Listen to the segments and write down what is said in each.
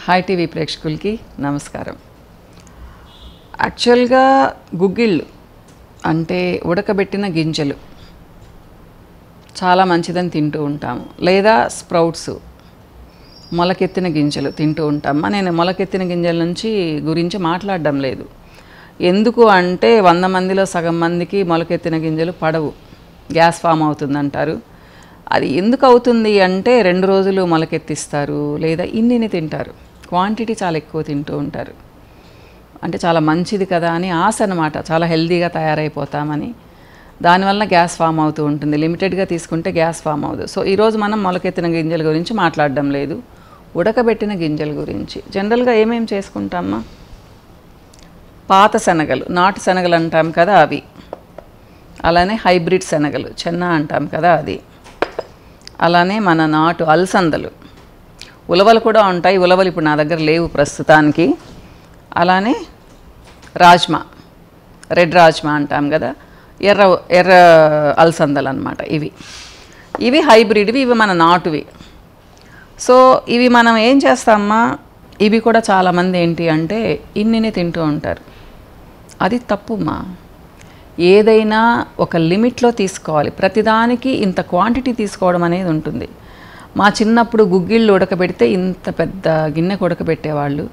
Hi TV ప్రేక్షకులకి నమస్కారం. యాక్చువల్గా గుగ్గిళ్ళు అంటే ఉడకబెట్టిన గింజలు చాలా మంచిదని తింటూ ఉంటాము, లేదా స్ప్రౌట్స్ మొలకెత్తిన గింజలు తింటూ ఉంటాము. నేను మొలకెత్తిన గింజల గురించి మాట్లాడడం లేదు. ఎందుకు అంటే 100 మందిలో సగం మందికి మొలకెత్తిన గింజలు పడవు, గ్యాస్ ఫామ్ అవుతుందంటారు. అది ఎందుకు అవుతుంది అంటే 2 రోజులు మొలకెత్తిస్తారు, లేదా ఇన్నిని తింటారు, క్వాంటిటీ చాలా ఎక్కువ తింటూ ఉంటారు. అంటే చాలా మంచిది కదా అని ఆశ అన్నమాట, చాలా హెల్తీగా తయారైపోతామని. దానివల్ల గ్యాస్ ఫామ్ అవుతూ ఉంటుంది. లిమిటెడ్గా తీసుకుంటే గ్యాస్ ఫామ్ అవ్వదు. సో ఈరోజు మనం మొలకెత్తిన గింజల గురించి మాట్లాడడం లేదు, ఉడకబెట్టిన గింజల గురించి. జనరల్గా ఏమేమి చేసుకుంటామా, పాత శనగలు, నాటు శనగలు అంటాం కదా అవి, అలానే హైబ్రిడ్ శనగలు, చెన్న అంటాం కదా అది, అలానే మన నాటు అలసందలు, ఉలవలు కూడా ఉంటాయి. ఉలవలు ఇప్పుడు నా దగ్గర లేవు ప్రస్తుతానికి. అలానే రాజ్మా, రెడ్ రాజ్మా అంటాం కదా, ఎర్ర అలసందలు అన్నమాట. ఇవి హైబ్రిడ్వి, ఇవి మన నాటువి. సో ఇవి మనం ఏం చేస్తామా, ఇవి కూడా చాలామంది ఏంటి అంటే ఇన్నినే తింటూ ఉంటారు. అది తప్పుమా. ఏదైనా ఒక లిమిట్లో తీసుకోవాలి. ప్రతిదానికి ఇంత క్వాంటిటీ తీసుకోవడం అనేది ఉంటుంది. మా చిన్నప్పుడు గుగ్గిళ్ళు ఉడకబెడితే ఇంత పెద్ద గిన్నెకు ఉడకబెట్టేవాళ్ళు.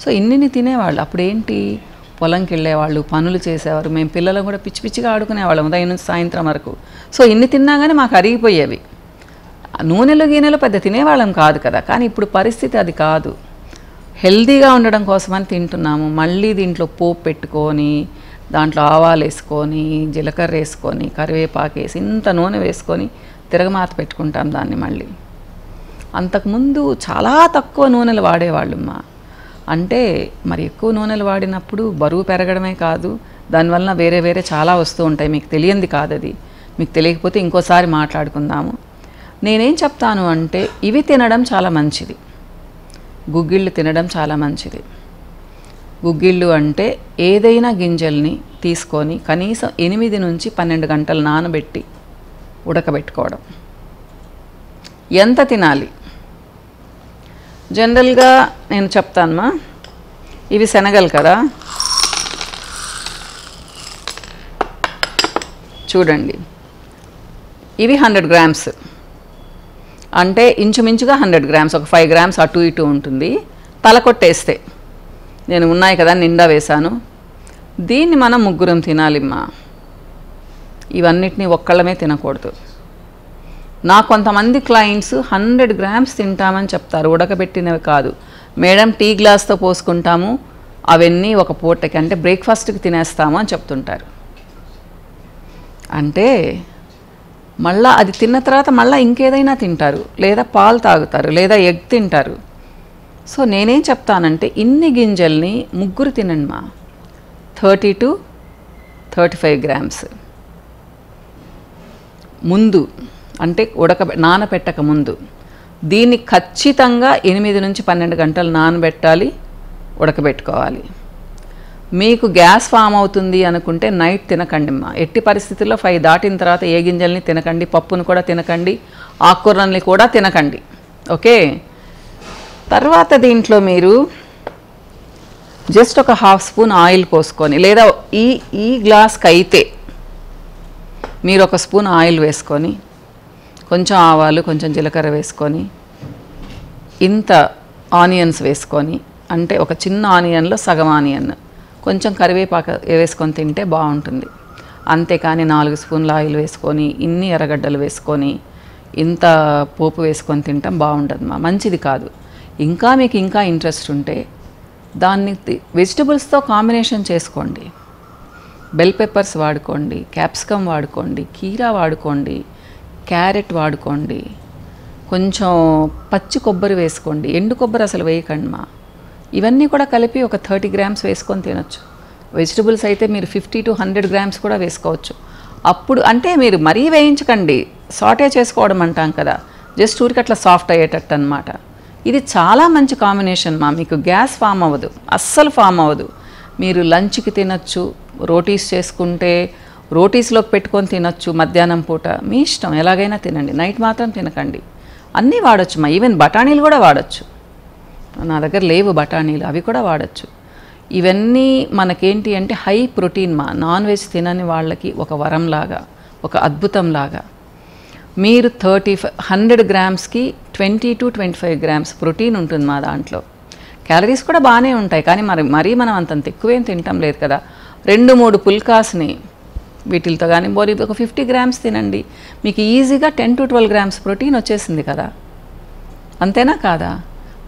సో ఇన్నిని తినేవాళ్ళు. అప్పుడు ఏంటి, పొలంకి వెళ్ళేవాళ్ళు, పనులు చేసేవారు. మేము పిల్లలు కూడా పిచ్చి పిచ్చిగా ఆడుకునేవాళ్ళం ఉదయం నుంచి సాయంత్రం వరకు. సో ఇన్ని తిన్నా కానీ మాకు అరిగిపోయేవి. నూనెలు గీనెలు పెద్ద తినేవాళ్ళం కాదు కదా. కానీ ఇప్పుడు పరిస్థితి అది కాదు. హెల్తీగా ఉండడం కోసమని తింటున్నాము. మళ్ళీ దీంట్లో పోపు పెట్టుకొని, దాంట్లో ఆవాలు వేసుకొని, జీలకర్ర వేసుకొని, కరివేపాకు వేసి, ఇంత నూనె వేసుకొని తిరగమాత పెట్టుకుంటాం దాన్ని. మళ్ళీ అంతకుముందు చాలా తక్కువ నూనెలు వాడేవాళ్ళమ్మా. అంటే మరి ఎక్కువ నూనెలు వాడినప్పుడు బరువు పెరగడమే కాదు, దానివల్ల వేరే వేరే చాలా వస్తూ ఉంటాయి. మీకు తెలియంది కాదు అది. మీకు తెలియకపోతే ఇంకోసారి మాట్లాడుకుందాము. నేనేం చెప్తాను అంటే ఇవి తినడం చాలా మంచిది, గుగ్గిళ్ళు తినడం చాలా మంచిది. గుగ్గిళ్ళు అంటే ఏదైనా గింజల్ని తీసుకొని కనీసం 8 నుంచి 12 గంటలు నానబెట్టి ఉడకబెట్టుకోవడం. ఎంత తినాలి జనరల్గా నేను చెప్తానమ్మా. ఇవి శనగలు కదా, చూడండి. ఇవి 100 గ్రామ్స్, అంటే ఇంచుమించుగా 100 గ్రామ్స్, ఒక 5 గ్రామ్స్ అటు ఇటు ఉంటుంది. తలకొట్టేస్తే నేను ఉన్నాయి కదా నిండా వేశాను. దీన్ని మనం 3 తినాలిమ్మా. ఇవన్నిటినీ ఒక్కళ్ళమే తినకూడదు. నా కొంతమంది క్లయింట్స్ 100 గ్రామ్స్ తింటామని చెప్తారు, ఉడకబెట్టినవి కాదు మేడం, టీ గ్లాస్తో పోసుకుంటాము, అవన్నీ ఒక పూటకి, అంటే బ్రేక్ఫాస్ట్కి తినేస్తాము అని చెప్తుంటారు. అంటే మళ్ళీ అది తిన్న తర్వాత మళ్ళీ ఇంకేదైనా తింటారు, లేదా పాలు తాగుతారు, లేదా ఎగ్ తింటారు. సో నేనేం చెప్తానంటే ఇన్ని గింజల్ని 3 తినండి మా, 30 to 35 గ్రామ్స్ ముందు, అంటే నానబెట్టక ముందు. దీన్ని ఖచ్చితంగా 8 నుంచి 12 గంటలు నానబెట్టాలి, ఉడకబెట్టుకోవాలి. మీకు గ్యాస్ ఫామ్ అవుతుంది అనుకుంటే నైట్ తినకండి అమ్మా. ఎట్టి పరిస్థితుల్లో 5 దాటిన తర్వాత ఏ గింజల్ని తినకండి, పప్పును కూడా తినకండి, ఆకుకూరల్ని కూడా తినకండి. ఓకే. తర్వాత దీంట్లో మీరు జస్ట్ ఒక 1/2 స్పూన్ ఆయిల్ పోసుకొని, లేదా ఈ గ్లాస్కి అయితే మీరు 1 స్పూన్ ఆయిల్ వేసుకొని, కొంచెం ఆవాలు, కొంచెం జీలకర్ర వేసుకొని, ఇంత ఆనియన్స్ వేసుకొని, అంటే ఒక చిన్న ఆనియన్లో సగం ఆనియన్, కొంచెం కరివేపాకు వేసుకొని తింటే బాగుంటుంది. అంతేకాని 4 స్పూన్ల ఆయిల్ వేసుకొని, ఇన్ని ఎర్రగడ్డలు వేసుకొని, ఇంత పోపు వేసుకొని తింటాం బాగుంటుంది మా, మంచిది కాదు. ఇంకా మీకు ఇంకా ఇంట్రెస్ట్ ఉంటే దాన్ని వెజిటబుల్స్తో కాంబినేషన్ చేసుకోండి. బెల్ పెప్పర్స్ వాడుకోండి, క్యాప్సికమ్ వాడుకోండి, కీరా వాడుకోండి, క్యారెట్ వాడుకోండి, కొంచెం పచ్చి కొబ్బరి వేసుకోండి, ఎండు కొబ్బరి అసలు వేయకండి మా. ఇవన్నీ కూడా కలిపి ఒక 30 గ్రామ్స్ వేసుకొని తినొచ్చు. వెజిటబుల్స్ అయితే మీరు 50 to 100 గ్రామ్స్ కూడా వేసుకోవచ్చు. అప్పుడు అంటే మీరు మరీ వేయించకండి, సాటే చేసుకోవడం అంటాం కదా, జస్ట్ ఊరికి అట్లా సాఫ్ట్ అయ్యేటట్టు అనమాట. ఇది చాలా మంచి కాంబినేషన్ మా. మీకు గ్యాస్ ఫామ్ అవ్వదు, అస్సలు ఫామ్ అవ్వదు. మీరు లంచ్కి తినచ్చు, రోటీస్ చేసుకుంటే రోటీస్లోకి పెట్టుకొని తినచ్చు, మధ్యాహ్నం పూట మీ ఇష్టం, ఎలాగైనా తినండి. నైట్ మాత్రం తినకండి. అన్నీ వాడచ్చు మా, ఈవెన్ బఠానీలు కూడా వాడచ్చు. నా దగ్గర లేవు బఠానీలు, అవి కూడా వాడచ్చు. ఇవన్నీ మనకేంటి అంటే హై ప్రోటీన్ నాన్ వెజ్ తినని వాళ్ళకి ఒక వరంలాగా, ఒక అద్భుతంలాగా. మీరు 100 గ్రామ్స్కి 20 to 25 గ్రామ్స్ ప్రోటీన్ ఉంటుంది మా దాంట్లో. క్యాలరీస్ కూడా బాగానే ఉంటాయి, కానీ మరీ మనం అంతంత ఎక్కువేం తింటాం లేదు కదా. 2-3 పుల్కాస్ని వీటితో కానీ ఒక 50 గ్రామ్స్ తినండి, మీకు ఈజీగా 10 to 12 గ్రామ్స్ ప్రోటీన్ వచ్చేసింది కదా. అంతేనా కాదా?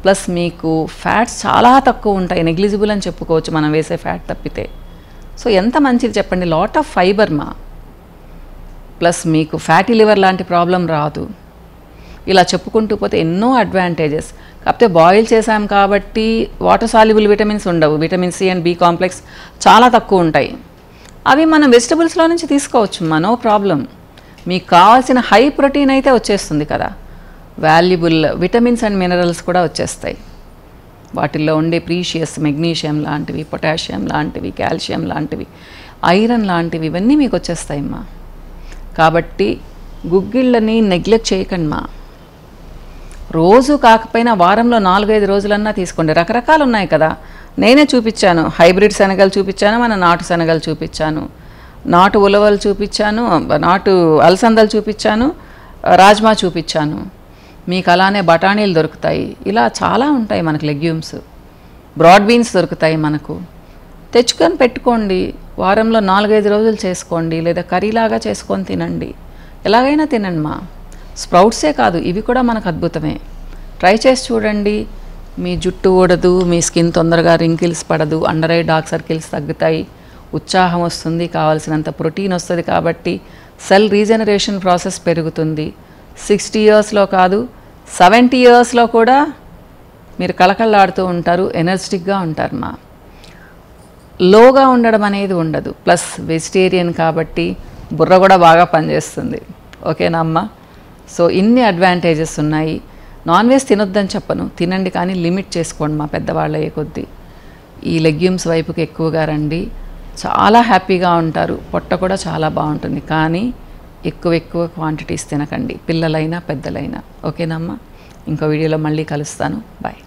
ప్లస్ మీకు ఫ్యాట్స్ చాలా తక్కువ ఉంటాయి, నెగ్లిజిబుల్ అని చెప్పుకోవచ్చు మనం వేసే ఫ్యాట్ తప్పితే. సో ఎంత మంచిది చెప్పండి. లాట్ ఆఫ్ ఫైబర్ ప్లస్ మీకు ఫ్యాటీ లివర్ లాంటి ప్రాబ్లం రాదు. ఇలా చెప్పుకుంటూ పోతే ఎన్నో అడ్వాంటేజెస్. కాకపోతే బాయిల్ చేసాం కాబట్టి వాటర్ సాల్యుబుల్ విటమిన్స్ ఉండవు. Vitamin C and B complex చాలా తక్కువ ఉంటాయి. అవి మనం వెజిటబుల్స్లో నుంచి తీసుకోవచ్చు, నో ప్రాబ్లం. మీకు కావాల్సిన హై ప్రోటీన్ అయితే వచ్చేస్తుంది కదా. వాల్యుబుల్ విటమిన్స్ అండ్ మినరల్స్ కూడా వచ్చేస్తాయి. వాటిల్లో ఉండే ప్రీషియస్ మెగ్నీషియం లాంటివి, పొటాషియం లాంటివి, కాల్షియం లాంటివి, ఐరన్ లాంటివి ఇవన్నీ మీకు వచ్చేస్తాయమ్మా. కాబట్టి గుగ్గిళ్ళని నెగ్లెక్ట్ చేయకండి. రోజు కాకపోయినా వారంలో 4-5 రోజులన్నా తీసుకోండి. రకరకాలు ఉన్నాయి కదా, నేనే చూపించాను. హైబ్రిడ్ శనగలు చూపించాను, మన నాటు శనగలు చూపించాను, నాటు ఉలవలు చూపించాను, నాటు అలసందలు చూపించాను, రాజ్మా చూపించాను. మీకు అలానే బఠానీలు దొరుకుతాయి. ఇలా చాలా ఉంటాయి మనకు. లెగ్యూమ్స్, బ్రాడ్ బీన్స్ దొరుకుతాయి మనకు. తెచ్చుకొని పెట్టుకోండి. వారంలో 4-5 రోజులు చేసుకోండి, లేదా కర్రీలాగా చేసుకొని తినండి. ఎలాగైనా తినండి స్ప్రౌట్సే కాదు, ఇవి కూడా మనకు అద్భుతమే. ట్రై చేసి చూడండి. మీ జుట్టు ఊడదు, మీ స్కిన్ తొందరగా రింకిల్స్ పడదు, అండర్ ఐ డార్క్ సర్కిల్స్ తగ్గుతాయి, ఉత్సాహం వస్తుంది, కావాల్సినంత ప్రోటీన్ వస్తుంది. కాబట్టి సెల్ రీజనరేషన్ ప్రాసెస్ పెరుగుతుంది. 60 ఇయర్స్లో కాదు 70 ఇయర్స్లో కూడా మీరు కళకళలాడుతూ ఉంటారు, ఎనర్జెటిక్గా ఉంటారు. లోగా ఉండడం అనేది ఉండదు. ప్లస్ వెజిటేరియన్ కాబట్టి బుర్ర కూడా బాగా పనిచేస్తుంది. ఓకేనా అమ్మ? సో ఇన్ని అడ్వాంటేజెస్ ఉన్నాయి. నాన్ వెజ్ తినొద్దని చెప్పను, తినండి, కానీ లిమిట్ చేసుకోండి. పెద్దవాళ్ళు అయ్యే కొద్దీ ఈ లెగ్యూమ్స్ వైపుకి ఎక్కువగా రండి, చాలా హ్యాపీగా ఉంటారు, పొట్ట కూడా చాలా బాగుంటుంది. కానీ ఎక్కువ క్వాంటిటీస్ తినకండి, పిల్లలైనా పెద్దలైనా. ఓకేనమ్మా? ఇంకో వీడియోలో మళ్ళీ కలుస్తాను. బాయ్.